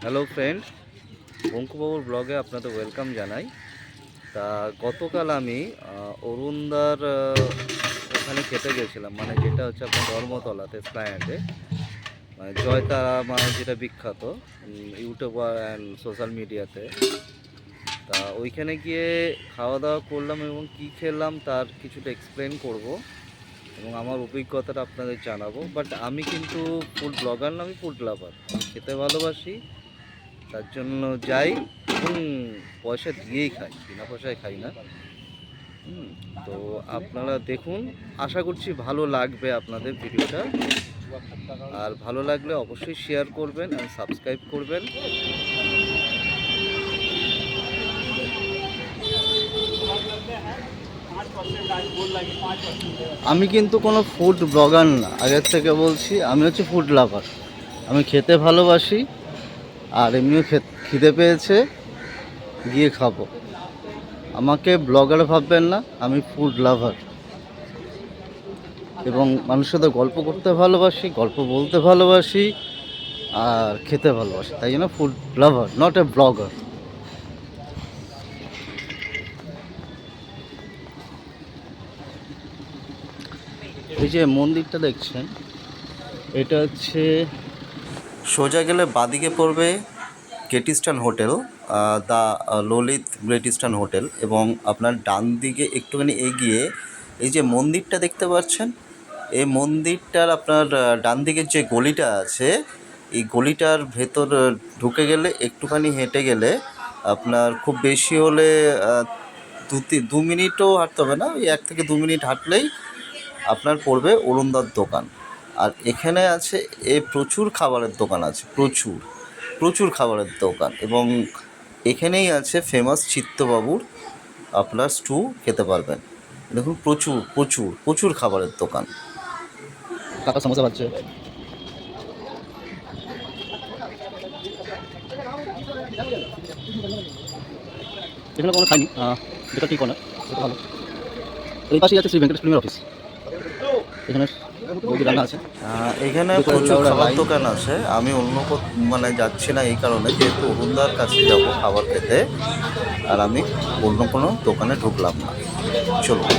Hello friend, বঙ্কুবাবুর ব্লগে আপনাদের welcome জানাই। তা গতকাল আমি অরুণদার ওখানে খেতে গেছিলাম, মানে যেটা হচ্ছে আপনার ধর্মতলাতে স্প্ল্যানেডে, মানে জয়তারা মানে যেটা বিখ্যাত ইউটিউবার অ্যান্ড সোশ্যাল মিডিয়াতে। তা ওইখানে গিয়ে খাওয়া দাওয়া করলাম এবং কী খেলাম তার কিছুটা এক্সপ্লেন করব এবং আমার অভিজ্ঞতাটা আপনাদের জানাবো। বাট আমি কিন্তু ফুড ব্লগার না, আমি ফুড লাভার, আমি খেতে ভালোবাসি, তার জন্য যাই এবং পয়সা দিয়েই খাই, বিনা পয়সায় খাই না। তো আপনারা দেখুন, আশা করছি ভালো লাগবে আপনাদের ভিডিওটা। আর ভালো লাগলে অবশ্যই শেয়ার করবেন আর সাবস্ক্রাইব করবেন। আমি কিন্তু কোনো ফুড ব্লগার না, আগের থেকে বলছি, আমি হচ্ছে ফুড লাভার। আমি খেতে ভালোবাসি, আর এমনিও খিদে পেয়েছে, গিয়ে খাবো। আমাকে ব্লগার ভাববেন না, আমি ফুড লাভার এবং মানুষের সাথে গল্প করতে ভালোবাসি, গল্প বলতে ভালোবাসি, আর খেতে ভালোবাসি, তাই জন্য food lover, not a blogger. এই যে মন্দিরটা দেখছেন, এটা হচ্ছে সোজা গেলে বাদিকে পড়বে great eastern hotel, the Lalit great eastern hotel, এবং আপনার ডান দিকে একটুখানি এগিয়ে এই যে মন্দিরটা দেখতে পাচ্ছেন, এই মন্দিরটার আপনার ডান দিকের যে গলিটা আছে, এই গলিটার ভেতর ঢুকে গেলে, একটুখানি হেঁটে গেলে আপনার খুব বেশি হলে 2 মিনিটও হাঁটতে হবে না, ওই 1 থেকে 2 মিনিট হাঁটলেই আপনার পড়বে অরুণদার দোকান। আর এখানে আছে প্রচুর খাবারের দোকান আছে, প্রচুর প্রচুর খাবারের দোকান, এবং এখানেই আছে ফেমাস চিত্তবাবুর আপনার স্টু খেতে পারবেন। দেখুন, প্রচুর প্রচুর প্রচুর খাবারের দোকান। কাকা সমোসা পাচ্ছে। এখানে কোনো খাইনি, যেটা ঠিক না সেটা ভালো। এই পাশেই আছে শ্রী ভেঙ্কটেশ ফিল্মের অফিস, এখানে রান্না আছে। এখানে প্রচুর খাবার দোকান আছে। আমি অন্য মানে যাচ্ছি না এই কারণে, যেহেতু অরুণদার কাছে যাব খাবার খেতে, আর আমি অন্য কোনো দোকানে ঢুকলাম না। চলুন,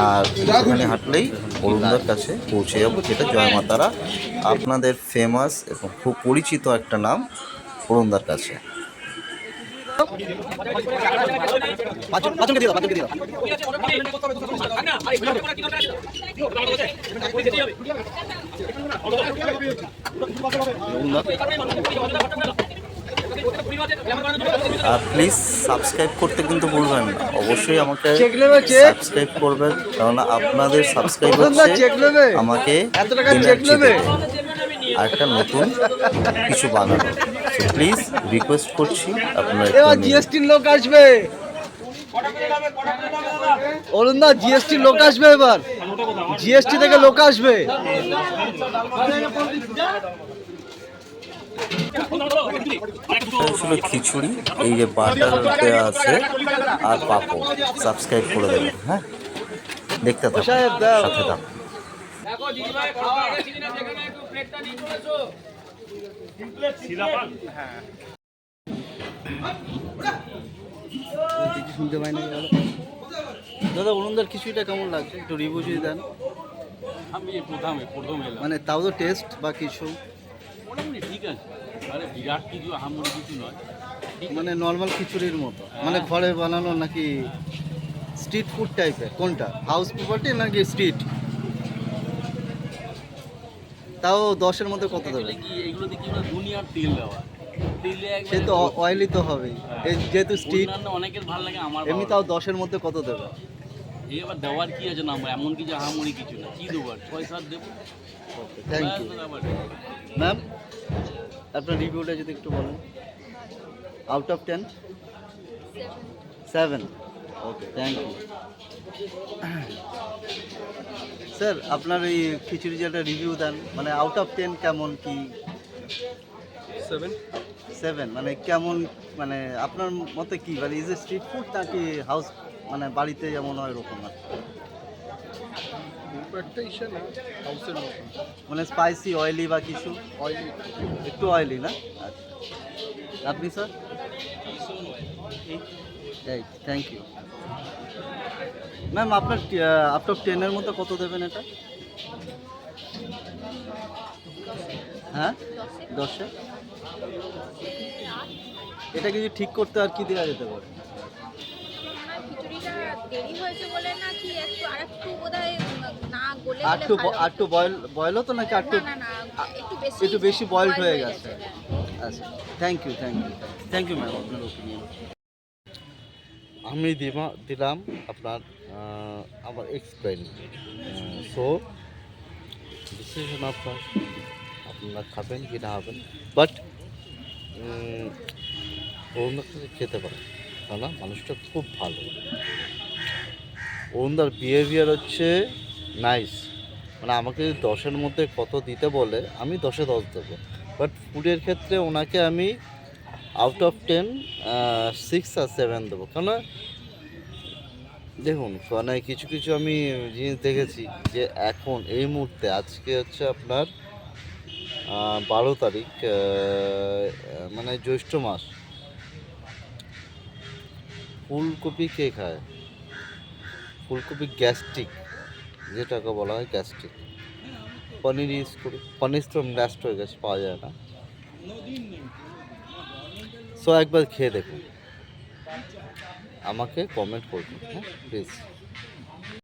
আর এখানে হাঁটলেই অরুণদার কাছে পৌঁছে যাবো, যেটা জয়মাতারা, আপনাদের ফেমাস এবং খুব পরিচিত একটা নাম অরুণদার কাছে। আর প্লিজ সাবস্ক্রাইব করতে কিন্তু ভুলবেন না, অবশ্যই আমাকে সাবস্ক্রাইব করবেন, কেননা আপনাদের সাবস্ক্রাইব হচ্ছে আমাকে এনার্জি দেবে আর একটা নতুন কিছু বানানো। প্লিজ রিকোয়েস্ট করছি আপনারা। এবার জিএসটির লোক আসবে, অরুণদা জিএসটির লোক আসবে, এবার জিএসটি থেকে লোক আসবে। ছিল খিচুড়ি, এই যে বাটার দেওয়া আছে আর পাপড়। সাবস্ক্রাইব করে দেবেন, হ্যাঁ, দেখতে থাকুন, সাথে থাকুন। শুনতে পাই না দাদা, অরুণদার খিচুড়িটা কেমন লাগছে একটু রিভিউ যদি দেন। আমি প্রথম এলাম, মানে তাও তো টেস্ট বা কিছু মোটামুটি ঠিক আছে, আরে বিরাট কিছু আহামরি কিছু নয়, মানে নর্মাল খিচুড়ির মতো, মানে ঘরে বানানো নাকি স্ট্রিট ফুড টাইপের? কোনটা, হাউস প্রপার্টি নাকি স্ট্রিট? তাও 10-এর মধ্যে কত দেবে? কি এগুলোতে কি বলে দুনিয়ার তেল দেওয়া, তেলে সে তো অয়েলি তো হবেই, যেহেতু স্ট্রিট। অনেকের ভালো লাগে, আমার এমনি তাও 10-এর মধ্যে কত দেবে? এই এবার দেওয়ার কি আছে না, এমন কিছু আহামরি কিছু না, কি দেবো 6-7 দেবো। থ্যাংক ইউ ম্যাম, আপনার রিভিউটা যদি একটু বলেন। Out of 10? 7। Okay, thank you sir. আপনার এই খিচুড়ি যে একটা রিভিউ দেন, মানে আউট অফ 10 কেমন, কি? 7 মানে কেমন, মানে আপনার মতে কি, মানে ইজ এ স্ট্রিট ফুড নাকি হাউস, মানে বাড়িতে যেমন হয় এরকম? আর এক্সপেকটেশন হাউসের মতো মানে স্পাইসি অয়েলি বা কিছু? অয়েলি। একটু অয়েলি না? আচ্ছা, আপনি স্যার? এই থ্যাংক ইউ ম্যাম। আপনার আউট অফ 10-এর মধ্যে কত দেবেন এটা? হ্যাঁ 10-এ? এটা কিছু ঠিক করতে আর কি দেওয়া যেতে পারে? খিচুড়িটা দেরি হয়েছে বলে না কি একটু আরেকটু বোধহয় না গলে আর গেলে ভালো একটু বয়েল হতো নাকি আর হতো। না না না একটু বেশি বয়েলড boil হয়ে গেছে? হ্যাঁ। আচ্ছা, থ্যাংক ইউ ম্যাম আপনার ওপিনিয়ন। আমি দিলাম আপনার আমার এক্সপ্লেন। সো ডিসিশন আপনার, আপনারা খাবেন কি না খাবেন, বাট অরুণদাকে খেতে পারেন, কেননা মানুষটা খুব ভালো। অরুণদার বিহেভিয়ার হচ্ছে নাইস, মানে আমাকে যদি 10-এর মধ্যে কত দিতে বলে আমি 10-এ 10 দেবো, বাট ফুডের ক্ষেত্রে ওনাকে আমি আউট অফ 10 6 আর 7 দেবো। কেন দেখুন, মানে কিছু কিছু আমি জিনিস দেখেছি যে এখন এই মুহূর্তে আজকে হচ্ছে আপনার 12 তারিখ, মানে জ্যৈষ্ঠ মাস। ফুলকপি কে খায়? ফুলকপি গ্যাস্ট্রিক, যেটাকে বলা হয় গ্যাস্ট্রিক। পনির ইউজ করি, পনির তো ব্লাস্ট হয়ে গেছে, পাওয়া যায় না। সো একবার খেয়ে দেখুন, আমাকে কমেন্ট করবেন, হ্যাঁ প্লিজ।